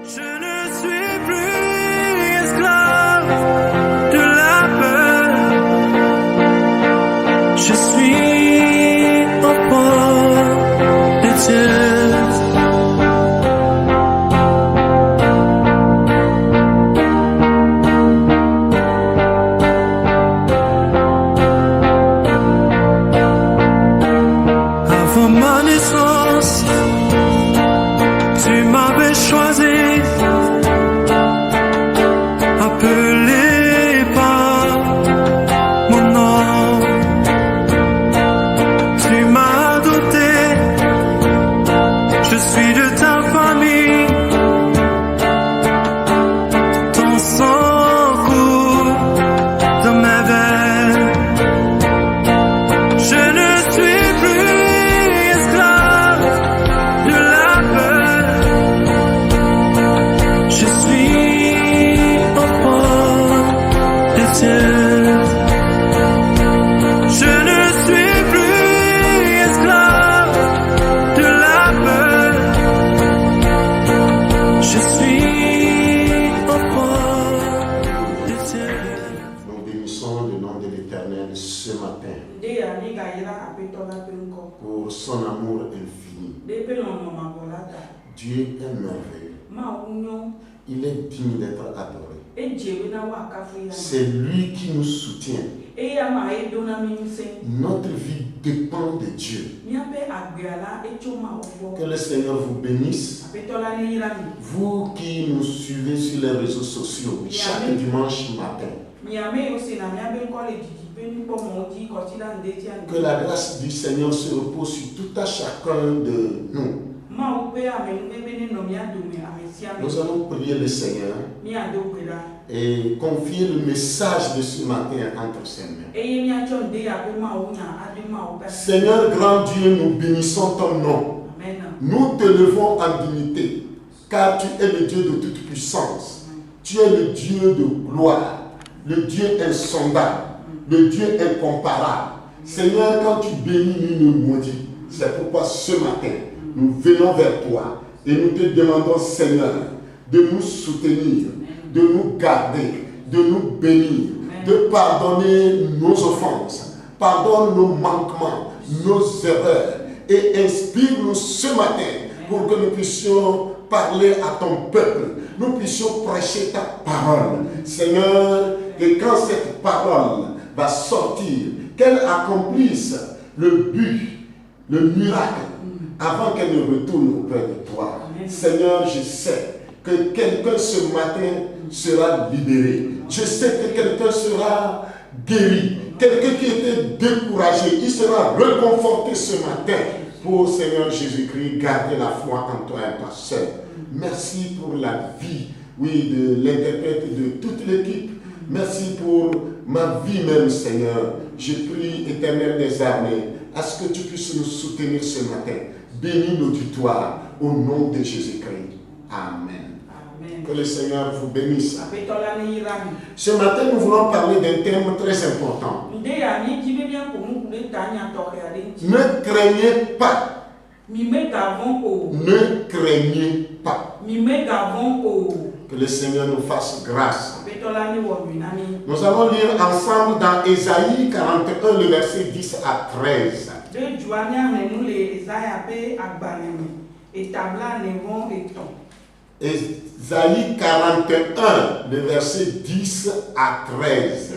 Je ne suis plus esclave de la peur. Je suis enfant de Dieu. Avant ma naissance, tu m'avais choisi, appelé par mon nom. Tu m'as doté, je suis de ta famille. Ton sang coule dans mes veines. Je ne suis plus esclave de la peur. Je suis enfant de Dieu. Je ne suis plus esclave de la peur. Je suis enfant de Dieu. Nous bénissons le nom de l'Éternel ce matin pour son amour infini. Dieu est merveilleux. Il est digne d'être adoré. C'est lui qui nous soutient. Notre vie dépend de Dieu. Que le Seigneur vous bénisse. Vous qui nous suivez sur les réseaux sociaux chaque dimanche matin. Que la grâce du Seigneur se repose sur tout à chacun de nous. Nous allons prier le Seigneur et confier le message de ce matin entre ses mains. Seigneur grand Dieu, nous bénissons ton nom. Nous te levons en dignité, car tu es le Dieu de toute puissance. Tu es le Dieu de gloire, le Dieu insondable, le Dieu incomparable. Seigneur, quand tu bénis, nous nous maudis. C'est pourquoi ce matin, nous venons vers toi et nous te demandons, Seigneur, de nous soutenir, de nous garder, de nous bénir, de pardonner nos offenses, pardonne nos manquements, nos erreurs et inspire-nous ce matin pour que nous puissions parler à ton peuple, nous puissions prêcher ta parole. Seigneur, et quand cette parole va sortir, qu'elle accomplisse le but, le miracle, avant qu'elle ne retourne auprès de toi. Seigneur, je sais que quelqu'un ce matin sera libéré. Je sais que quelqu'un sera guéri. Quelqu'un qui était découragé, il sera reconforté ce matin. Pour Seigneur Jésus-Christ, garder la foi en toi et toi seul. Merci pour la vie, oui, de l'interprète et de toute l'équipe. Merci pour ma vie même, Seigneur. Je prie, Éternel des armées, à ce que tu puisses nous soutenir ce matin. Bénis l'auditoire au nom de Jésus-Christ. Amen. Amen. Que le Seigneur vous bénisse. Ce matin, nous voulons parler d'un thème très important. Ne craignez pas. Ne craignez pas. Que le Seigneur nous fasse grâce. Nous allons lire ensemble dans Ésaïe 41, le verset 10 à 13. Ésaïe 41, le verset 10 à 13.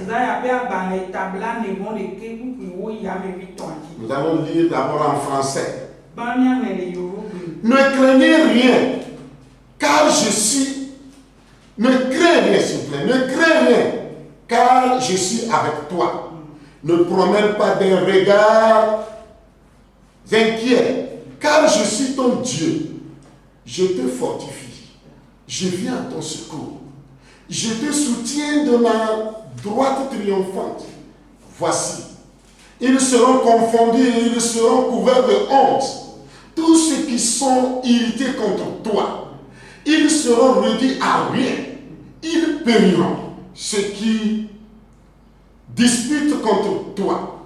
Nous allons lire d'abord en français. Ne craignez rien, car je suis. Ne crains rien, s'il vous plaît. Ne crains rien, car je suis avec toi. Ne promène pas d'un regard inquiet, car je suis ton Dieu. Je te fortifie. Je viens à ton secours. Je te soutiens de ma droite triomphante. Voici, ils seront confondus et ils seront couverts de honte. Tous ceux qui sont irrités contre toi, ils seront réduits à rien. Ils périront. Ceux qui disputent contre toi,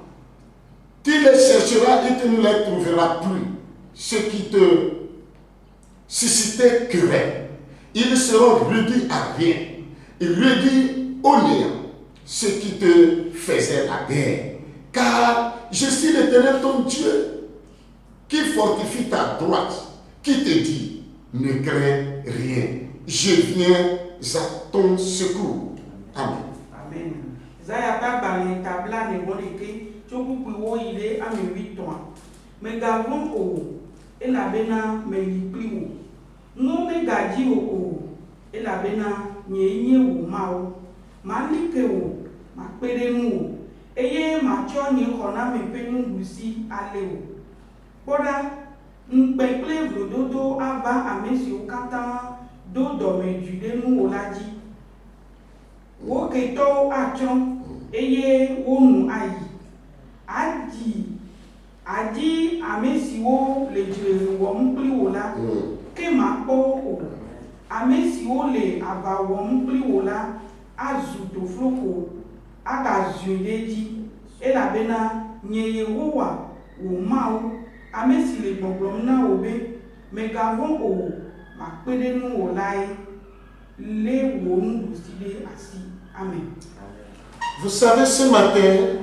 tu les chercheras et tu ne les trouveras plus. Ceux qui te suscitaient querelle, ils seront réduits à rien, réduits au néant, ce qui te faisait la guerre. Car je suis l'Éternel ton Dieu, qui fortifie ta droite, qui te dit, ne crains rien, je viens à ton secours. Amen. Amen. Zaya baba ne tabla ne bonike, choku kuwo ile ame 8 ans. Me gavon o, e la bena me lipli o. Non me gaji o, e la bena nye o mao. Ma like o, ma pere o. Eye ma cho nye kona me penu gusi ale o. Poda, mpekle vlododo ava amesi o kata do me jude nu olaji. Wo keto achon eye wonu ayi adi amesi wo le jire wo mpli wola ke ma po o amesi wo le aba wo mpli wola azu to floko aga zuyeji ela bena nyeye wowa wo mawo amesi le gbongbon na obe megavon o ma pede nu wolai le wonu duside asi. Amen. Vous savez, ce matin,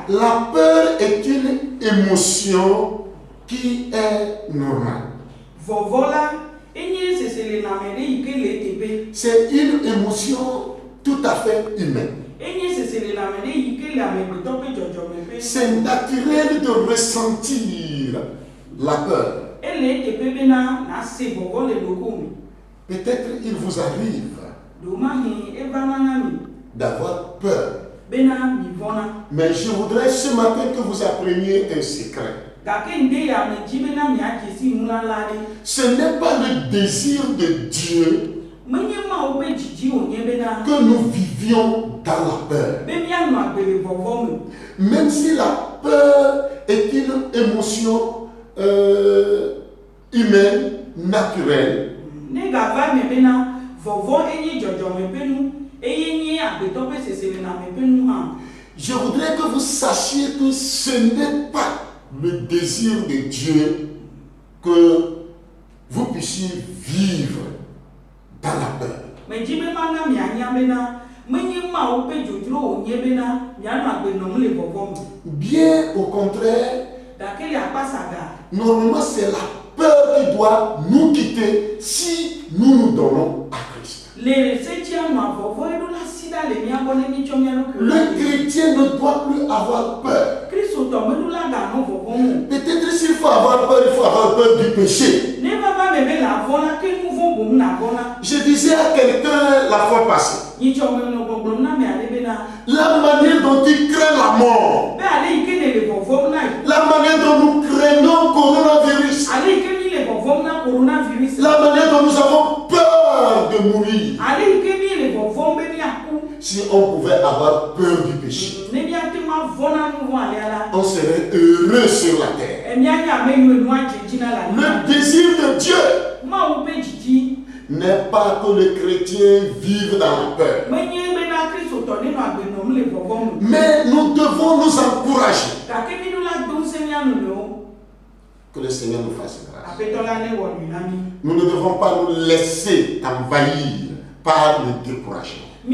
la peur est une émotion qui est normale. C'est une émotion tout à fait humaine. C'est naturel de ressentir la peur. Peut-être il vous arrive d'avoir peur. Mais je voudrais ce matin que vous appreniez un secret. Ce n'est pas le désir de Dieu que nous vivions dans la peur. Même si la peur est une émotion humaine, naturelle, je voudrais que vous sachiez que ce n'est pas le désir de Dieu que vous puissiez vivre dans la peur. Bien au contraire, normalement c'est la peur qui doit nous quitter si nous nous donnons à Christ. Le chrétien ne doit plus avoir peur. Peut-être s'il faut avoir peur, il faut avoir peur du péché. Je disais à quelqu'un la fois passée, la manière dont il craint la mort, la manière dont nous craignons le coronavirus, la manière dont nous avons peur de mourir. Si on pouvait avoir peur du péché, on serait heureux sur la terre. Le désir de Dieu n'est pas que les chrétiens vivent dans la peur. Mais nous devons nous encourager. Que le Seigneur nous fasse grâce. Nous ne devons pas nous laisser envahir par le découragement. Il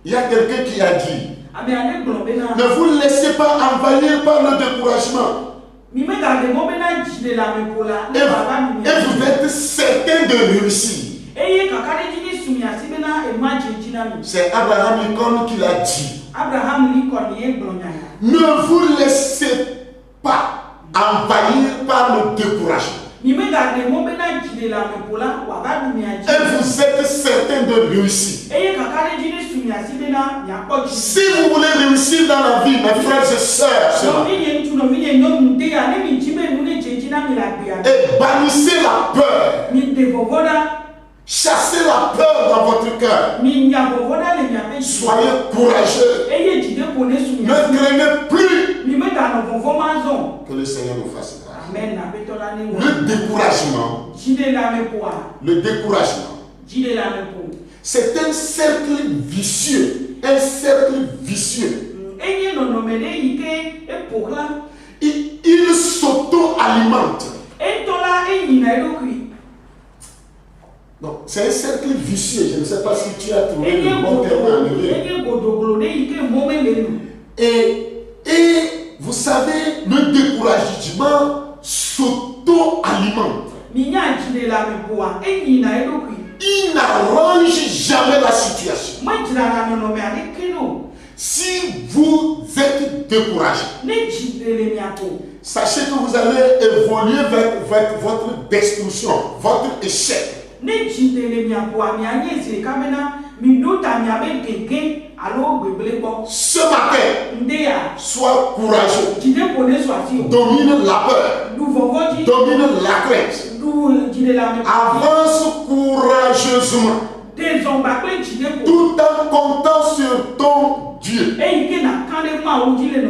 y a quelqu'un qui a dit, ne vous laissez pas envahir par le découragement. Et vous êtes certain de réussir. C'est Abraham Lincoln qui l'a dit. Ne vous laissez pas envahir par le découragement. Et vous êtes certain de réussir. Si vous voulez réussir dans la vie, mes frères et sœurs, et bannissez la peur. Chassez la peur dans votre cœur. Soyez courageux. Ne craignez plus. Que le Seigneur nous fasse grâce. Le découragement, c'est un cercle vicieux. Un cercle vicieux. Il s'auto-alimente. alimente. Et toi là, et il n'a pas cuit. Donc, c'est un cercle vicieux. Je ne sais pas si tu as trouvé Et le bon terme à enlever. Et vous savez, le découragement s'auto-alimente. Il n'arrange jamais la situation. Si vous êtes découragé, sachez que vous allez évoluer vers votre destruction, votre échec. Ce matin, sois courageux. Domine la peur. Domine la crainte. Avance courageusement. Tout en comptant sur ton Dieu.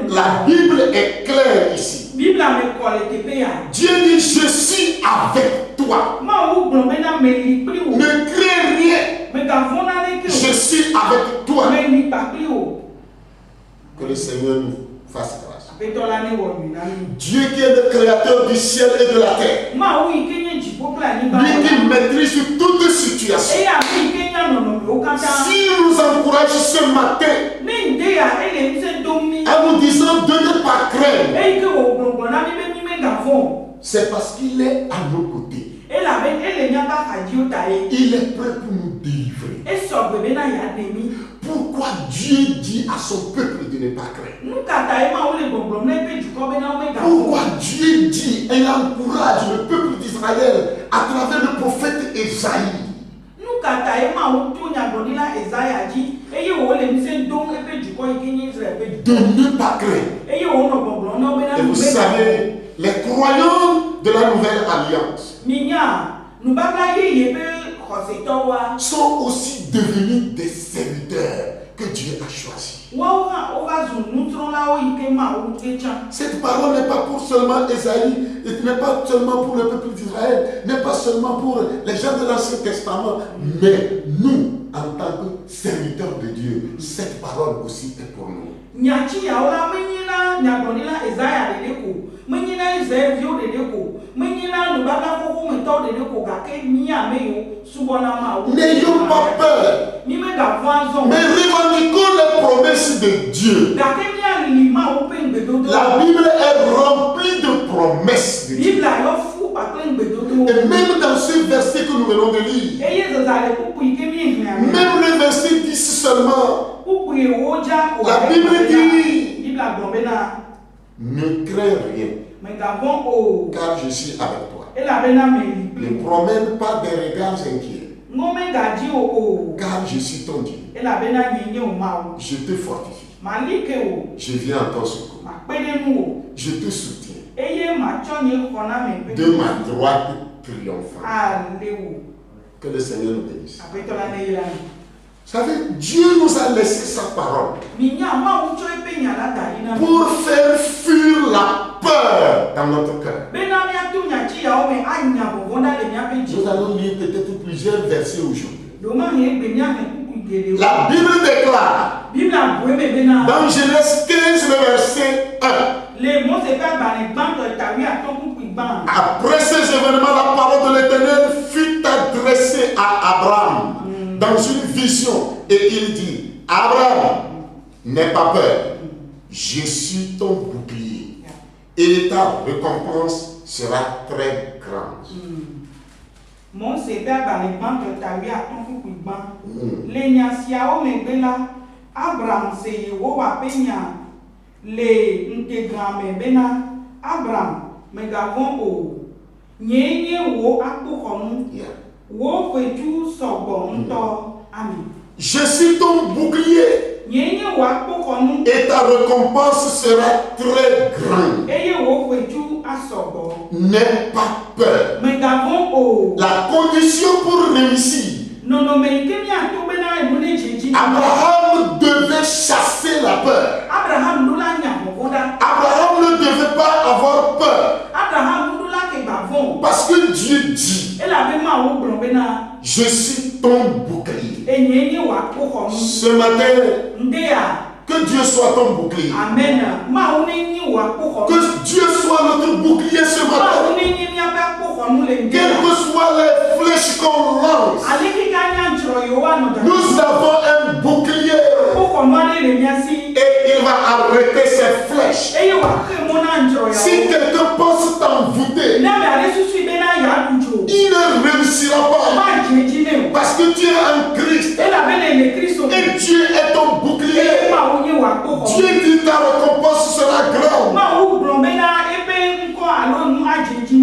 La Bible est claire ici. Dieu dit, je suis avec toi. Ne crains rien. Je suis avec toi. Que le Seigneur nous fasse grâce. Dieu qui est le créateur du ciel et de la terre. Lui qui maîtrise toute situation. Si nous encourage ce matin en nous disant de ne pas craindre, c'est parce qu'il est à nos côtés. Il est prêt pour nous délivrer. Pourquoi Dieu dit à son peuple de ne pas craindre? Pourquoi Dieu dit et encourage le peuple d'Israël à travers le prophète Esaïe? De ne pas craindre. Et vous savez, les croyants de la nouvelle alliance sont aussi devenus des serviteurs que Dieu a choisis. Cette parole n'est pas pour seulement Esaïe, n'est pas seulement pour le peuple d'Israël, n'est pas seulement pour les gens de l'Ancien Testament, mais nous, en tant que serviteurs de Dieu, cette parole aussi est pour nous. N'ayons pas peur, mais revendiquons les promesses de Dieu. La Bible est remplie de promesses de Dieu. Et même dans ce verset que nous venons de lire, même le verset 10 seulement, la Bible dit, ne crains rien, car je suis avec toi. Ne promène pas des regards inquiets, car je suis ton Dieu. Je te fortifie. Je viens en ton secours. Je te soutiens. De ma droite triomphante. Que le Seigneur nous bénisse. Vous savez, Dieu nous a laissé sa parole pour faire fuir la peur dans notre cœur. Nous allons lire peut-être plusieurs versets aujourd'hui. La Bible déclare dans Genèse 15, le verset 1. Après ces événements, la parole de l'Éternel fut adressée à Abraham dans une vision et il dit, Abraham, n'aie pas peur, je suis ton bouclier et ta récompense sera très grande. Abraham se Yehowa penya le integrame bena Abraham megavon o nyenye wo akpokhonu wo fetu sobo nto ami. Je suis ton bouclier nyenye wo akpokhonu et ta récompense sera très grande. Eye wo fetu asobo. N'aie pas peur. Megavon o. La condition pour réussir. Abraham devait chasser la peur. Abraham ne devait pas avoir peur. Parce que Dieu dit, je suis ton bouclier. Ce matin, que Dieu soit ton bouclier. Amen. Que Dieu soit notre bouclier ce matin. Quelles que soient les flèches qu'on lance, nous avons un bouclier. Et il va arrêter ces flèches. Si quelqu'un pense t'envoûter, il ne réussira pas. Parce que tu es en Christ. Et Dieu est ton bouclier. Dieu dit ta récompense sera grande.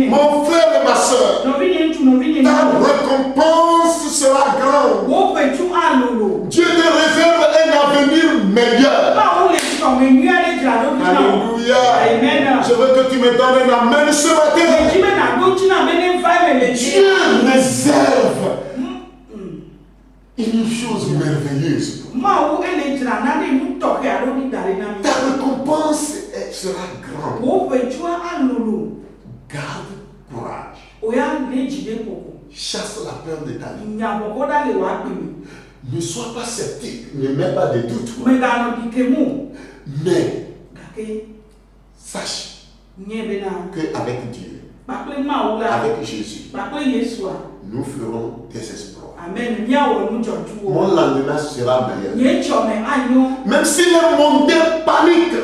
Mon frère et ma soeur, ta récompense sera grande. Dieu te réserve un avenir meilleur. Alléluia. Je veux que tu me donnes un amen ce matin. Dieu réserve une chose merveilleuse. Ta récompense sera grande. Garde courage. Chasse la peur de ta vie. Ne sois pas sceptique, ne mets pas de doute. Mais sache qu'avec Dieu, avec Jésus, nous ferons des exploits. Mon lendemain sera meilleur. Même si les mondains paniquent,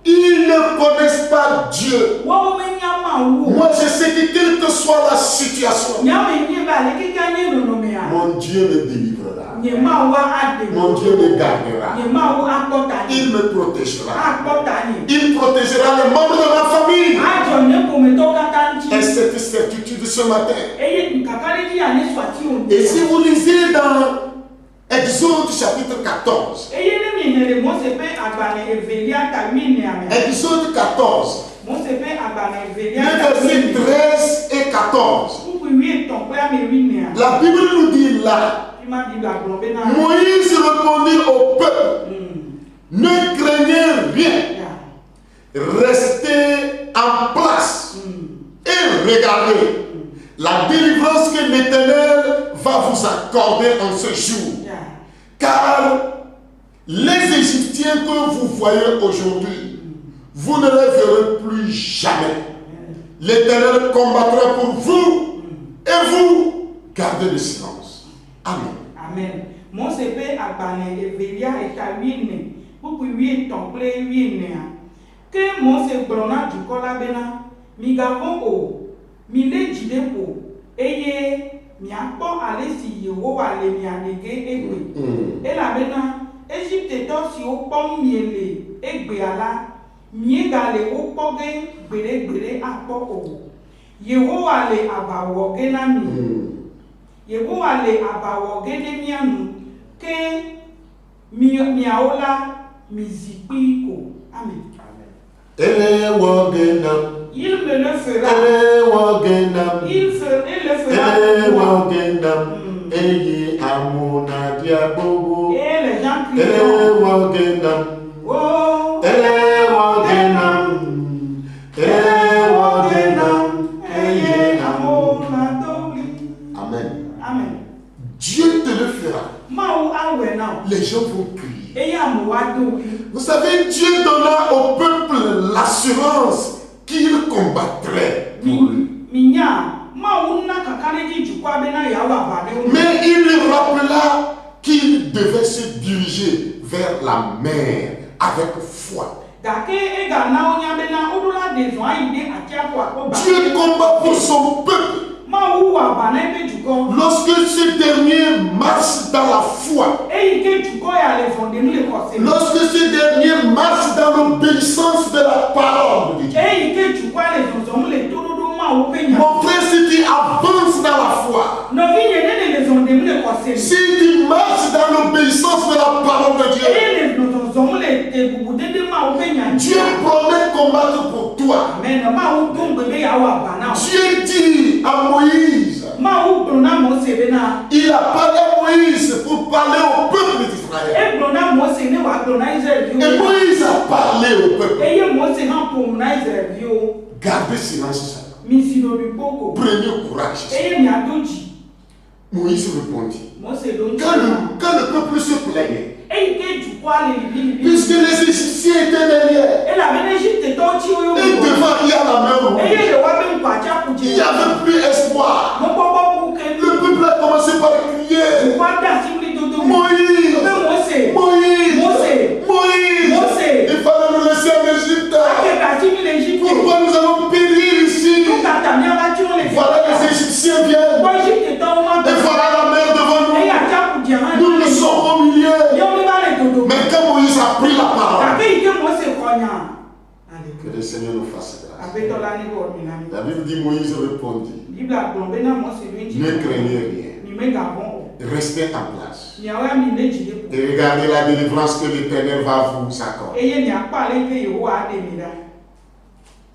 ils ne connaissent pas Dieu. Moi, je sais que quelle que soit la situation, mon Dieu me délivrera. Mon Dieu me gardera. Il me protégera. Il protégera les membres de ma famille. Et cette certitude ce matin. Et si vous lisez dans Exode chapitre 14. Exode 14. Les versets 13 et 14. La Bible nous dit là. Moïse répondit au peuple. Ne craignez rien. Restez en place. Et regardez la délivrance que l'Éternel va vous accorder en ce jour. Car les Égyptiens que vous voyez aujourd'hui, vous ne les verrez plus jamais. L'Éternel combattra pour vous et vous gardez le silence. Amen. Amen. Mon CP a banné et veilla et à 8 pour 8 temple 8 que mon CP brona du colabena, migavon o, mille jidepo, eye. Miapo ale si Yehowa le mianege egbe. Et la bena Égypte to si o pom miele egbe ala miega le o poge gbere apo o. Yehowa le abawo ge na mi. Yehowa le abawo ge de mianu ke miaola mizipi ko. Amen. Il me le fera. Il le fera. Et les gens crieront. Oh, Amen. Amen. Dieu te le fera. Les gens vont crier. Vous savez, Dieu donna au peuple l'assurance qu'il combattrait pour lui. Mais il lui rappela qu'il devait se diriger vers la mer avec foi. Dieu combat pour son peuple. Lorsque ce dernier marche dans la foi, lorsque ce dernier marche dans l'obéissance de la parole de Dieu, mon frère, si tu avances dans la foi, si tu marches dans l'obéissance de la parole de Dieu, Dieu promet combattre pour toi. Dieu dit à Moïse, il a parlé à Moïse pour parler au peuple d'Israël. Et Moïse a parlé au peuple. Gardez silence. Prenez courage. Moïse répondit. Quand le peuple se plaignait, puisque les Égyptiens étaient derrière, et devant il y a la mer rouge, fasse grâce. Apetola ni go minami. La Bible dit Moïse répondit, Bible a plombé na mo se lui. ne craignez rien, Ni me gavon. restez en place. Ni awa mi ne jide po. Et regardez la délivrance que l'Éternel va vous accorder. Eye ni apa le ke yo wa de mi da.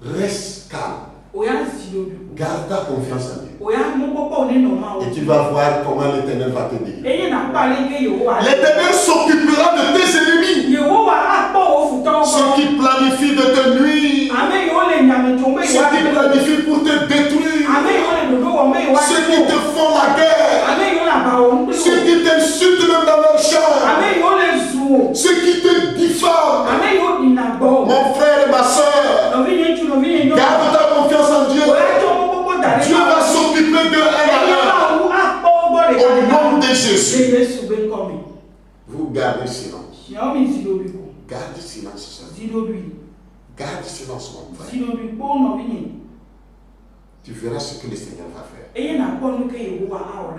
Reste calme, Oya zido bi. garde ta confiance en Dieu. Oya mo popo ne no ma o. Et tu vas voir comment l'Éternel va te délivrer. Eye na apa le ke yo wa. L'Éternel s'occupera de tes ennemis. Yo wa apo o futo. Ceux qui planifient de te nuire, Ame yo le nyame tombe ceux yo. qui planifient pour te détruire, Ame yo le dodo o me yo. ceux qui te font la guerre, Ame yo na ba o. ceux qui t'insultent même dans leur chambre, Ame yo le zuo. ceux qui te diffament. Ame yo di na bo. Mon frère et ma soeur, No vi ne tu no vi ne no. garde ta confiance en Dieu. Oya to mo popo da. Dieu va s'occuper de un à un. Au nom de Jésus. Vous gardez silence. Garde silence. Garde silence, mon frère. Tu verras ce que le Seigneur va faire.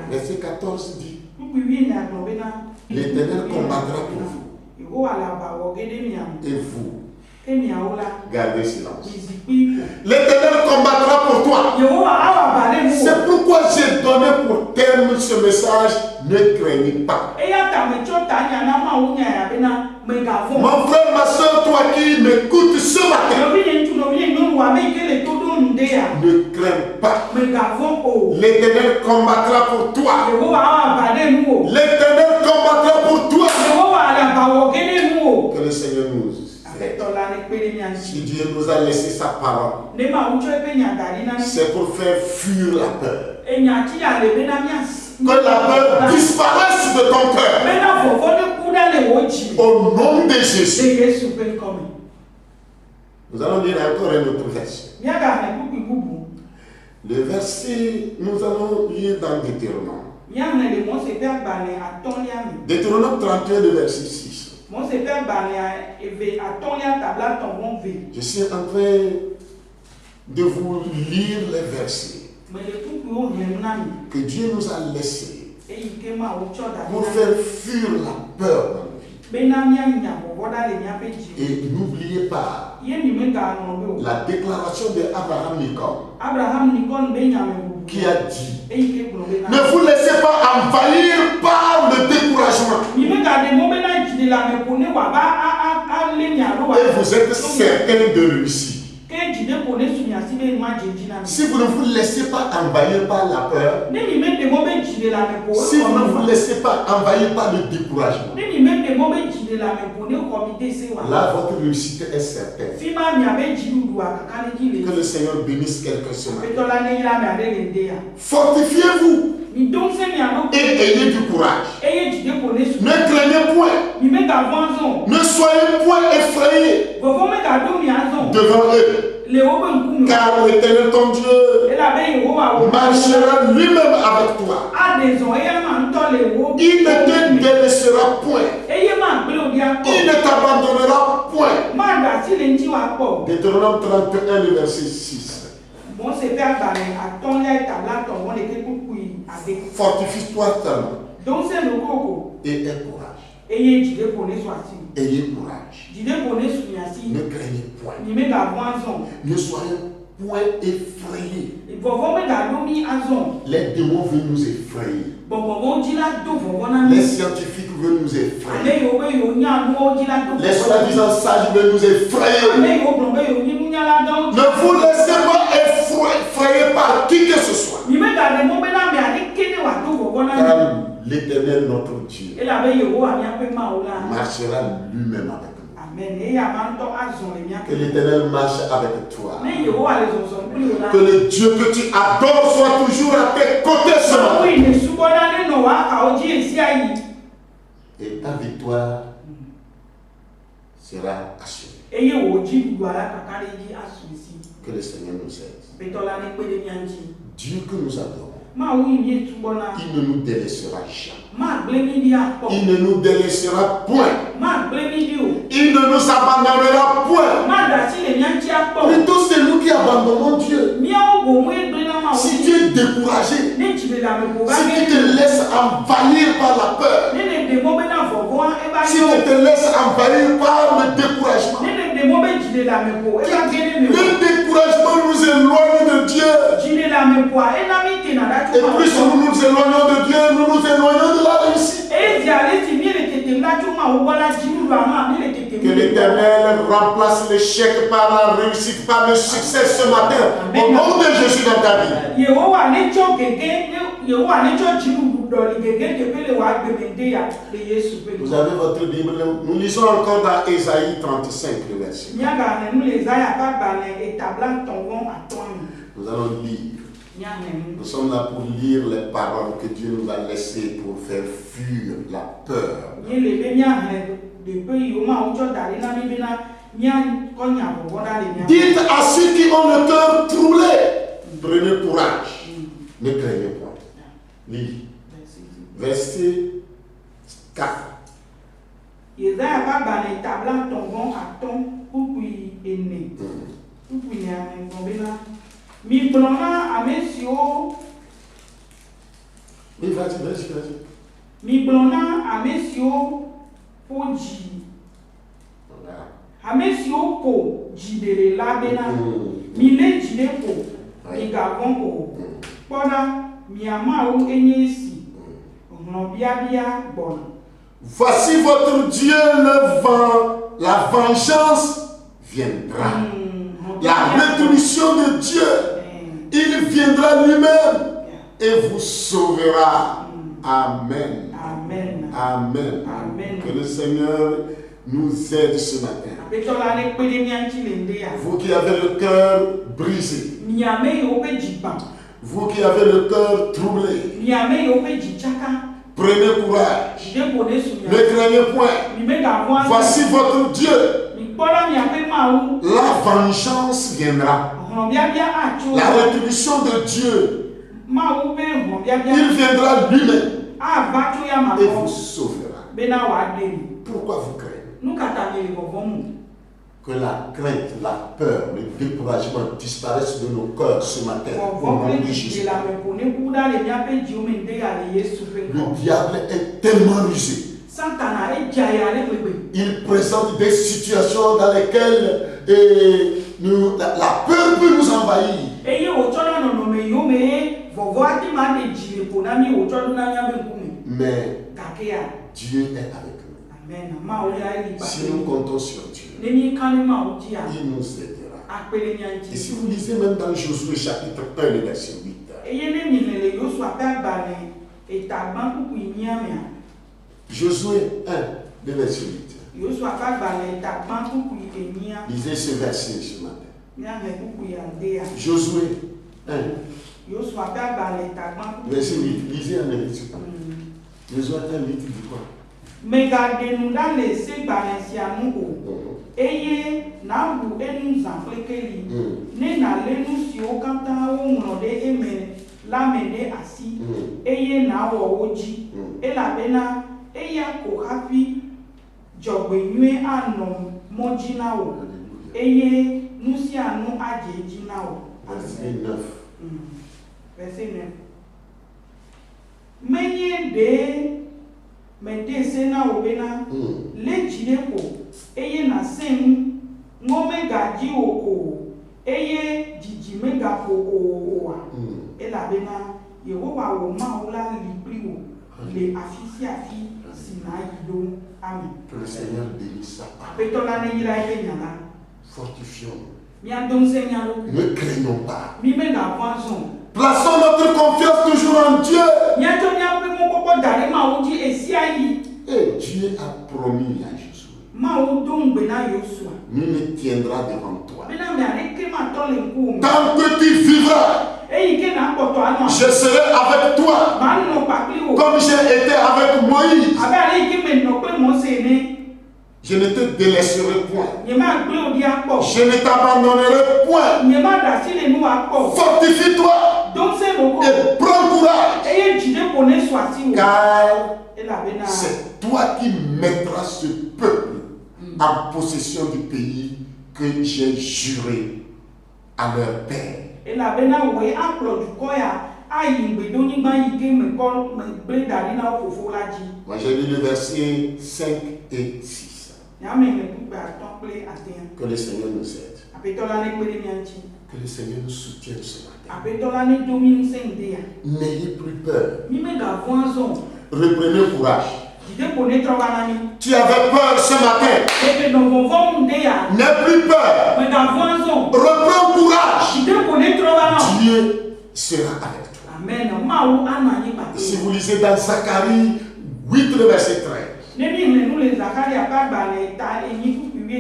Verset 14 dit, l'Éternel combattra pour vous. Et vous, gardez silence. L'Éternel combattra pour toi. C'est pourquoi j'ai donné pour terme ce message. Ne craignez pas. Mon frère, ma soeur, toi qui m'écoutes ce matin, ne crains pas. L'Éternel combattra pour toi. L'Éternel combattra pour toi. Que le Seigneur nous aide. Si Dieu nous a laissé sa parole, c'est pour faire fuir la peur. Que la peur disparaisse de ton cœur. Au nom de Jésus. Nous allons lire encore un autre verset. Le verset, nous allons lire dans Deutéronome. Deutéronome 31, le verset 6. Je suis en train de vous lire les versets que Dieu nous a laissés pour faire fuir la peur dans nos vies. Et n'oubliez pas la déclaration d'Abraham Lincoln qui a dit: ne vous laissez pas envahir par le découragement. Et vous êtes certain de réussir. Si vous ne vous laissez pas envahir par la peur, si vous ne vous laissez pas envahir par le découragement, là votre réussite est certaine. Que le Seigneur bénisse quelqu'un ce matin. Fortifiez-vous et ayez du courage. Ne craignez point. Ne soyez point effrayés devant eux. Car l'Éternel ton Dieu marchera lui-même avec toi. Il ne te délaissera point. Il ne t'abandonnera point. Deutéronome 31, le verset 6. Fortifie-toi tellement. Et aie courage. Ayez courage. Ne craignez point. Ne soyez point effrayés. Les démons veulent nous effrayer. Les scientifiques veulent nous effrayer. Les soi-disant sages veulent nous effrayer. Ne vous laissez pas effrayer par qui que ce soit. Car l'Éternel notre Dieu marchera lui-même avec nous. Que l'Éternel marche avec toi. Que le Dieu que tu adores soit toujours à tes côtés ce matin. Et ta victoire sera assurée. Que le Seigneur nous aide. Dieu que nous adorons, il ne nous délaissera jamais. Il ne nous délaissera point. Il ne nous abandonnera point. Plutôt c'est nous qui abandonnons Dieu. Si tu es découragé, si tu te laisses envahir par la peur, si tu te laisses envahir par le découragement, Le découragement nous éloigne de Dieu. Et plus nous nous éloignons de Dieu, nous nous éloignons de la réussite. Que l'Éternel remplace l'échec par la réussite, par le succès ce matin. Au nom de Jésus dans ta vie. Vous avez votre Bible. Nous lisons encore dans Ésaïe 35, le verset. Nous allons lire. Nous sommes là pour lire les paroles que Dieu nous a laissées pour faire fuir la peur. Dites à ceux qui ont le cœur troublé, prenez courage, ne craignez point. Lis. Verset 4. Voici votre Dieu le vent, la vengeance viendra. La rétribution de Dieu, il viendra lui-même et vous sauvera. Amen. Amen. Amen. Amen. Que le Seigneur nous aide ce matin. Vous qui avez le cœur brisé, vous qui avez le cœur troublé, prenez courage, ne craignez point. Voici votre Dieu. La vengeance viendra. La rétribution de Dieu, il viendra lui-même et vous sauvera. Pourquoi vous craignez? Que la crainte, la peur, le découragement disparaissent de nos cœurs ce matin. Au nom de Jésus. Le diable est tellement rusé. Il présente des situations dans lesquelles la peur peut nous envahir. Mais Dieu est avec nous. Si nous comptons sur Dieu, il nous aidera. Et si vous lisez même dans Josué chapitre 1, le verset 8. Josué 1, le verset 8. Lisez ce verset ce matin. Josué 1. Verset 8. Lisez en écriture. Josué 1, 8 dit quoi? Megardez-nous dans les sébarésianou. Eye na bu enu zanflekeli. Ne na lenu si o kanta o node eme la mene asi. Eye na wo oji. E la bena eya ko happy jogbenue anom mojina o. Eye nusi anu ajejina o. Verset 9. Verset 9. Menye de Mende sena obena le jirepo eye na semu ngome gaji oko eye jiji mega po owa ela bena Yehowa wo ma ola libriwo le afisi afi sina yido amen. Que le Seigneur bénisse sa parole. Petola ne yira ebe nyala. Fortifions-nous. Mi adon senyalo. Ne craignons pas. Mi mega poison. Plaçons notre confiance toujours en Dieu. Et Dieu a promis à Josué. Nous nous tiendra devant toi. Tant que tu vivras, je serai avec toi. Comme j'ai été avec Moïse. Je ne te délaisserai point. Je ne t'abandonnerai point. Fortifie-toi. Et prends courage. Car c'est toi qui mettras ce peuple en possession du pays que j'ai juré à leur père. Moi j'ai lu le verset 5 et 6. Que le Seigneur nous aide. Que le Seigneur nous soutienne ce matin. N'ayez plus peur. Reprenez courage. Tu avais peur ce matin. N'aie plus peur. Reprends courage. Dieu sera avec toi. Amen. Si vous lisez dans Zacharie 8, le verset 13.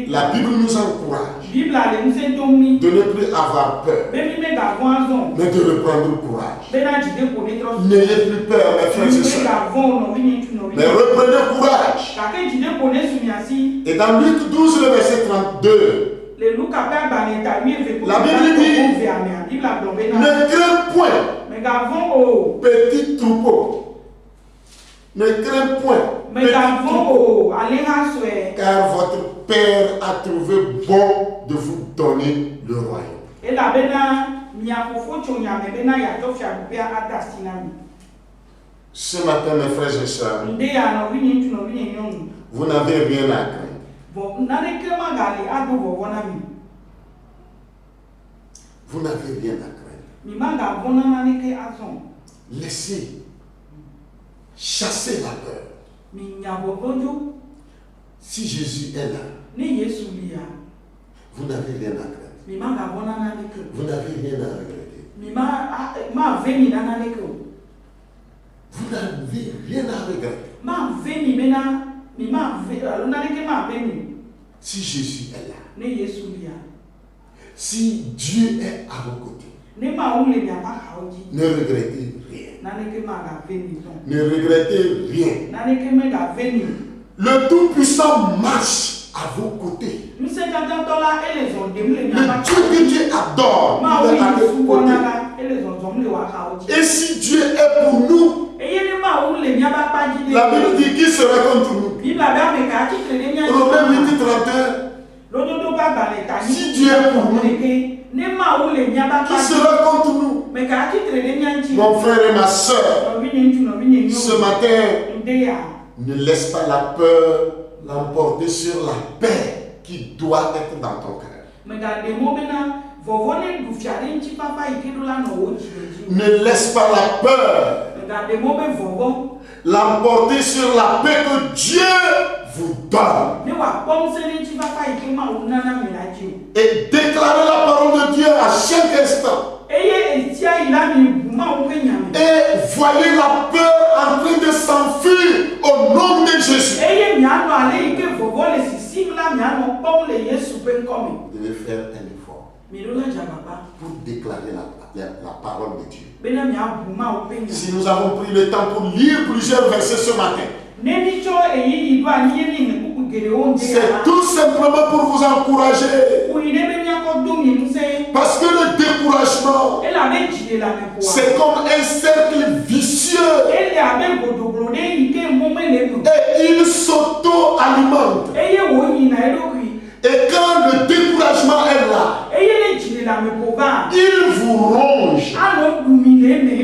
La Bible nous encourage de ne plus avoir peur, mais de reprendre courage. N'ayez plus peur, mes frères et sœurs, mais reprenez courage. Et dans Luc 12, le verset 32, la Bible dit: ne crains point, petit troupeau. Ne crains point, car votre Père a trouvé bon de vous donner le royaume. Ce matin, mes frères et sœurs, vous n'avez rien à craindre. Vous n'avez rien à craindre. Laissez chasser la peur. Si Jésus est là, vous n'avez rien à craindre. Vous n'avez rien à regretter. Vous n'avez rien à regretter. Si Jésus est là, si Dieu est à vos côtés, ne regrettez rien. Ne regrettez rien. Le Tout-Puissant marche à vos côtés. Le Dieu que Dieu adore, il est à vos côtés. Et si Dieu est pour nous, la Bible dit qui sera contre nous. Romains 8:31. Si Dieu est pour nous, qui sera contre nous? Mon frère et ma soeur, ce matin, ne laisse pas la peur l'emporter sur la paix qui doit être dans ton cœur. Ne laisse pas la peur l'emporter sur la paix que Dieu vous donne. Et déclarer la parole de Dieu à chaque instant. Et voyez la peur en train de s'enfuir au nom de Jésus. Vous devez faire un effort pour déclarer la parole de Dieu. Si nous avons pris le temps pour lire plusieurs versets ce matin, c'est tout simplement pour vous encourager. Parce que le découragement, c'est comme un cercle vicieux. Et il s'auto-alimente. Et quand le découragement est là, il vous ronge.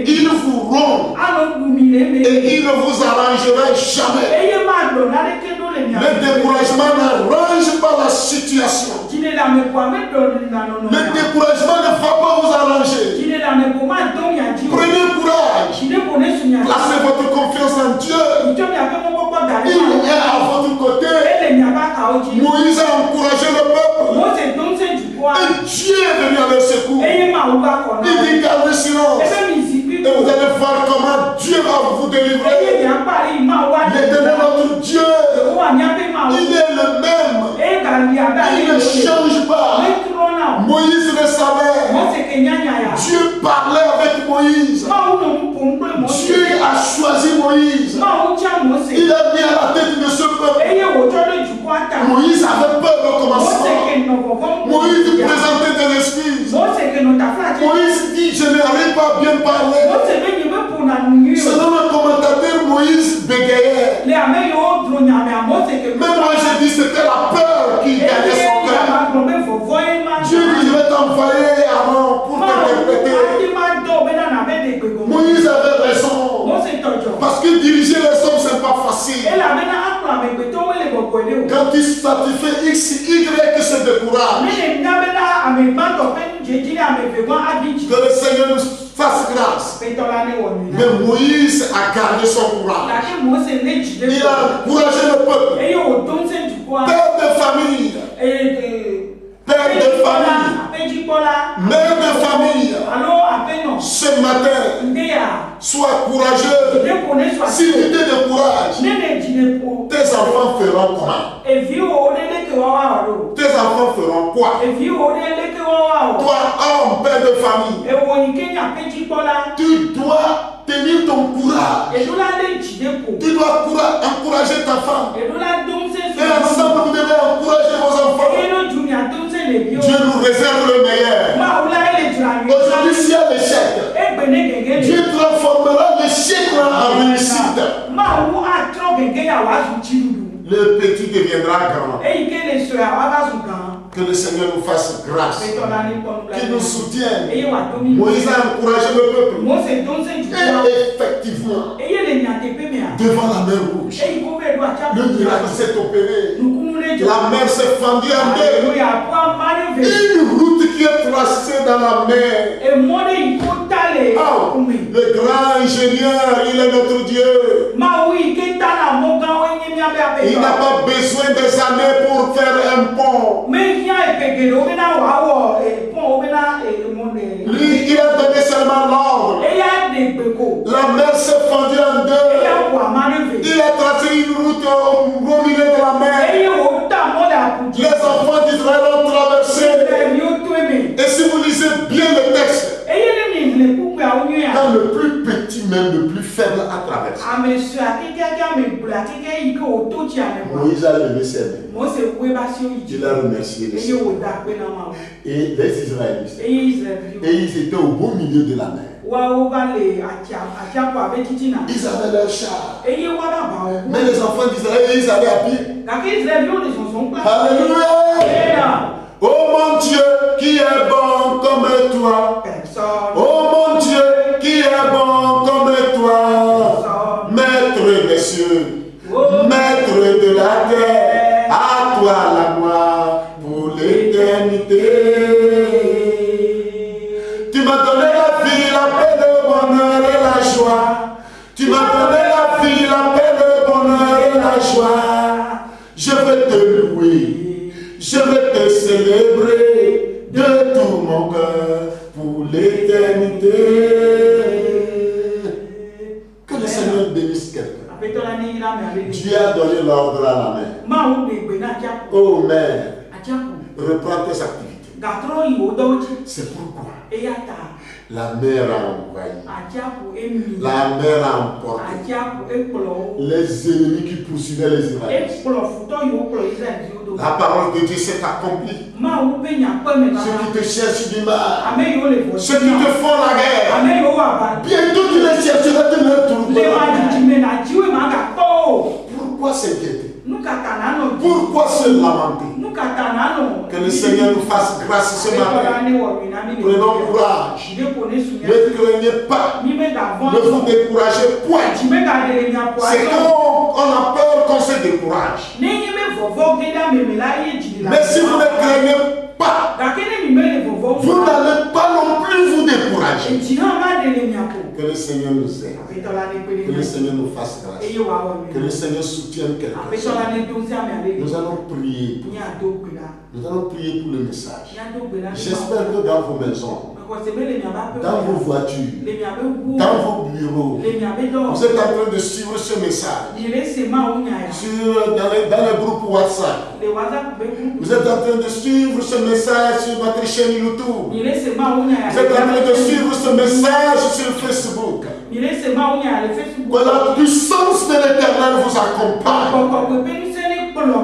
Il vous ronge. Et il ne vous arrangera jamais. Le découragement n'arrange pas la situation. Le découragement ne va pas vous arranger. Prenez courage. Placez votre confiance en Dieu. Il est à votre côté. Moïse a encouragé le peuple. Et Dieu est venu à leur secours. Il dit gardez silence. Et vous allez voir comment Dieu va vous délivrer. L'Éternel notre Dieu, il est le même. Il ne change pas. Moïse le savait. Dieu parlait avec Moïse. Dieu a choisi Moïse. Il a mis à la tête de ce peuple. Moïse avait peur au commencement. Moïse présentait des excuses. Moïse dit je n'arrive pas à bien parler. Selon le commentateur, Moïse bégayait. Mais moi je dis c'était la peur qui gagnait son cœur. Dieu dit je vais t'envoyer avant pour t'interpréter. Moïse avait raison. Parce que diriger les hommes c'est pas facile. Quand tu satisfais Que le Seigneur nous fasse grâce. Mais Moïse a gardé son courage. Il a encouragé le peuple. Père de famille. Père de famille. Mère de famille. Ce matin, sois courageux. Si tu te décourages, tes enfants feront quoi? Tes enfants feront quoi? Toi, homme, père de famille, tu dois tenir ton courage. Tu dois encourager ta femme. Et ensemble, vous devez encourager vos enfants. Dieu nous réserve le meilleur. Aujourd'hui, s'il y a l'échec, Dieu transformera l'échec en réussite. Le petit deviendra grand. Que le Seigneur nous fasse grâce. Qu'il nous soutienne. Moïse a encouragé le peuple. Et effectivement, devant la mer rouge, le miracle s'est opéré. La mer s'est fendue en deux. Une route qui est tracée dans la mer. Oh, le grand ingénieur, il est notre Dieu. Il n'a pas besoin des années pour faire un pont. Lui, il a donné seulement l'ordre. La mer s'est fendue en deux. Il a tracé une route au milieu de la mer. Les enfants d'Israël ont traversé. Et si vous lisez bien le texte, quand le plus petit, même le plus faible, a traversé, Moïse a levé ses mains. Il a remercié le Seigneur. Et les Israélites. Et ils étaient au beau milieu de la mer. Ils avaient leur char. Mais les enfants d'Israël, ils allaient à pied. Alléluia! Oh mon Dieu, qui est bon comme toi. Oh mon Dieu, qui est bon comme toi. Maître des cieux, maître de la terre, à toi la gloire pour l'éternité. Tu m'as donné la vie, la paix, le bonheur et la joie. Tu m'as donné la vie, la paix, le bonheur et la joie. Je veux te louer. Je vais te célébrer de tout mon cœur pour l'éternité. Que le Seigneur bénisse quelqu'un. Dieu a donné l'ordre à la mer. Oh mère, reprends tes activités. C'est pourquoi la mer a envahi. La mer a emporté les ennemis qui poursuivaient les Israélites. La parole de Dieu s'est accomplie. Ceux qui te cherchent du mal, ceux qui te font la guerre, bientôt tu les chercheras de leur tour. Pourquoi s'inquiéter? Pourquoi se lamenter? Que le Seigneur nous fasse grâce ce matin. Prenons courage. Ne craignez pas. Ne vous découragez point. C'est quand on a peur qu'on se décourage. Mais si vous ne craignez pas, vous n'allez pas non plus vous décourager. Que le Seigneur nous aide. Que le Seigneur nous fasse grâce. Que le Seigneur soutienne quelqu'un. Nous allons prier. Nous allons prier pour le message. J'espère que dans vos maisons, dans vos voitures, dans vos bureaux, vous êtes en train de suivre ce message. Dans le groupe WhatsApp, vous êtes en train de suivre ce message sur notre chaîne YouTube. Vous êtes en train de suivre ce message sur Facebook. Que la puissance de l'Éternel vous accompagne.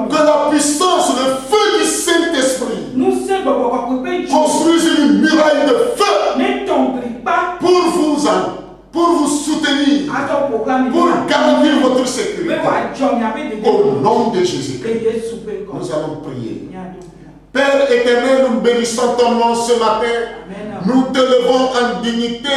Que la puissance, le feu du Saint-Esprit construise une muraille de feu pour vous soutenir, pour garantir votre sécurité. Au nom de Jésus-Christ, nous allons prier. Père éternel, nous bénissons ton nom ce matin. Nous te levons en dignité.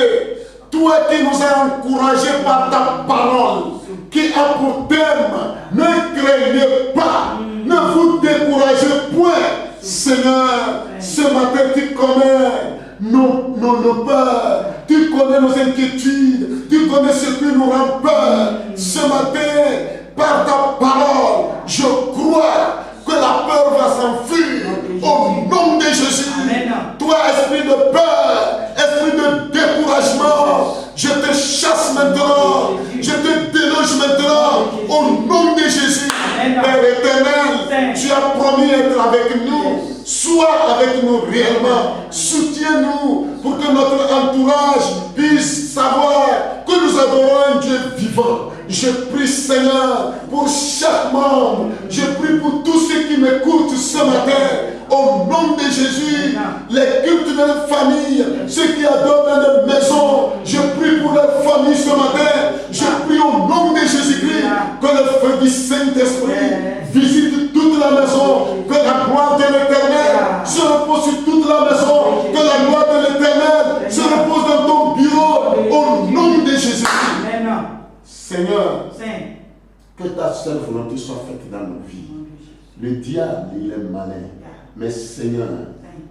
Toi qui nous as encouragés par ta parole, qui a pour thème, ne craignez pas, ne vous découragez point. Seigneur, ce matin, tu connais nos peurs, tu connais nos inquiétudes, tu connais ce qui nous rend peur. Ce matin, par ta parole, je crois que la peur va s'enfuir au nom de Jésus. Amen. Toi, esprit de peur, esprit de découragement, je te chasse maintenant, je te déloge maintenant au nom de Jésus. Amen. Père éternel, tu as promis être avec nous. Sois avec nous réellement. Soutiens-nous pour que notre entourage puisse savoir que nous adorons un Dieu vivant. Je prie, Seigneur, pour chaque membre. Je prie pour tous ceux qui m'écoutent ce matin. Au nom de Jésus, les cultes de leur famille, ceux qui adorent dans leur maison, je prie pour leur famille ce matin. Je prie au nom de Jésus-Christ que le feu du Saint-Esprit visite toute la maison, que la gloire de l'Éternel se repose sur toute la maison, que la gloire de l'Éternel se repose dans ton bureau, au nom de Jésus. Seigneur, que ta seule volonté soit faite dans nos vies. Le diable, il est malin. Mais Seigneur,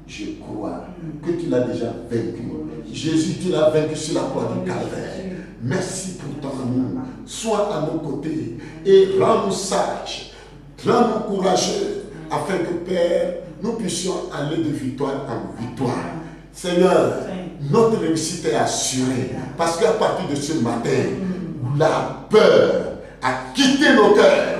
je crois que tu l'as déjà vaincu. Jésus, tu l'as vaincu sur la croix du Calvaire. Merci pour ton amour. Sois à nos côtés et rends-nous sages, rends-nous courageux, afin que, Père, nous puissions aller de victoire en victoire. Seigneur, notre réussite est assurée. Parce qu'à partir de ce matin, la peur a quitté nos cœurs.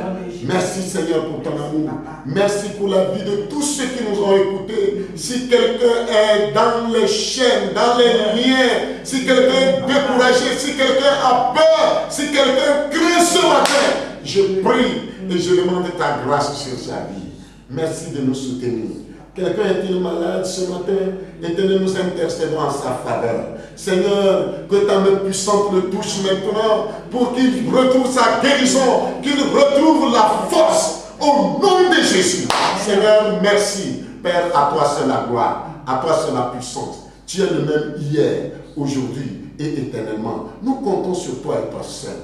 Merci Seigneur pour ton amour. Merci pour la vie de tous ceux qui nous ont écoutés. Si quelqu'un est dans les chaînes, dans les liens, si quelqu'un est découragé, si quelqu'un a peur, si quelqu'un craint ce matin, je prie et je demande ta grâce sur sa vie. Merci de nous soutenir. Quelqu'un est-il malade ce matin? Éternel, nous intercédons en sa faveur. Seigneur, que ta main puissante le touche maintenant pour qu'il retrouve sa guérison, qu'il retrouve la force au nom de Jésus. Seigneur, merci. Père, à toi seul la gloire, à toi seul la puissance. Tu es le même hier, aujourd'hui et éternellement. Nous comptons sur toi et toi seul.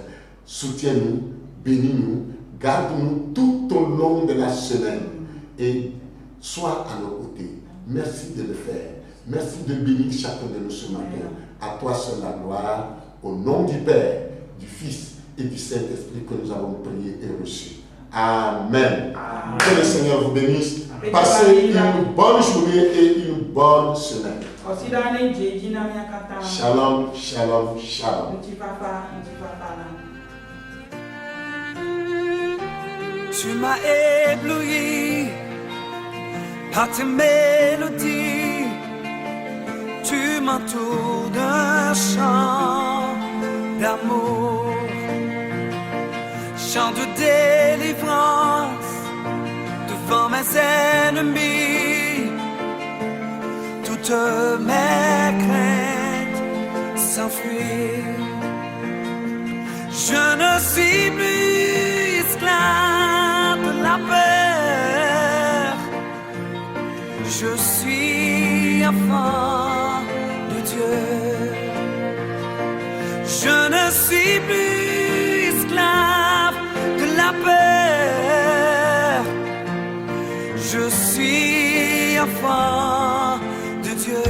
Soutiens-nous, bénis-nous, garde-nous tout au long de la semaine et sois à nos côtés. Merci de le faire. Merci de bénir chacun de nous ce matin. À toi seul la gloire, au nom du Père, du Fils et du Saint-Esprit que nous avons prié et reçu. Amen. Que le Seigneur vous bénisse. Passez une bonne journée et une bonne semaine. Shalom, shalom, shalom. Tu m'as ébloui par tes mélodies, tu m'entoures d'un chant d'amour, chant de délivrance devant mes ennemis. Toutes mes craintes s'enfuient. Je ne suis plus esclave de la peur. Je suis enfant de Dieu. Je ne suis plus esclave de la peur. Je suis enfant de Dieu.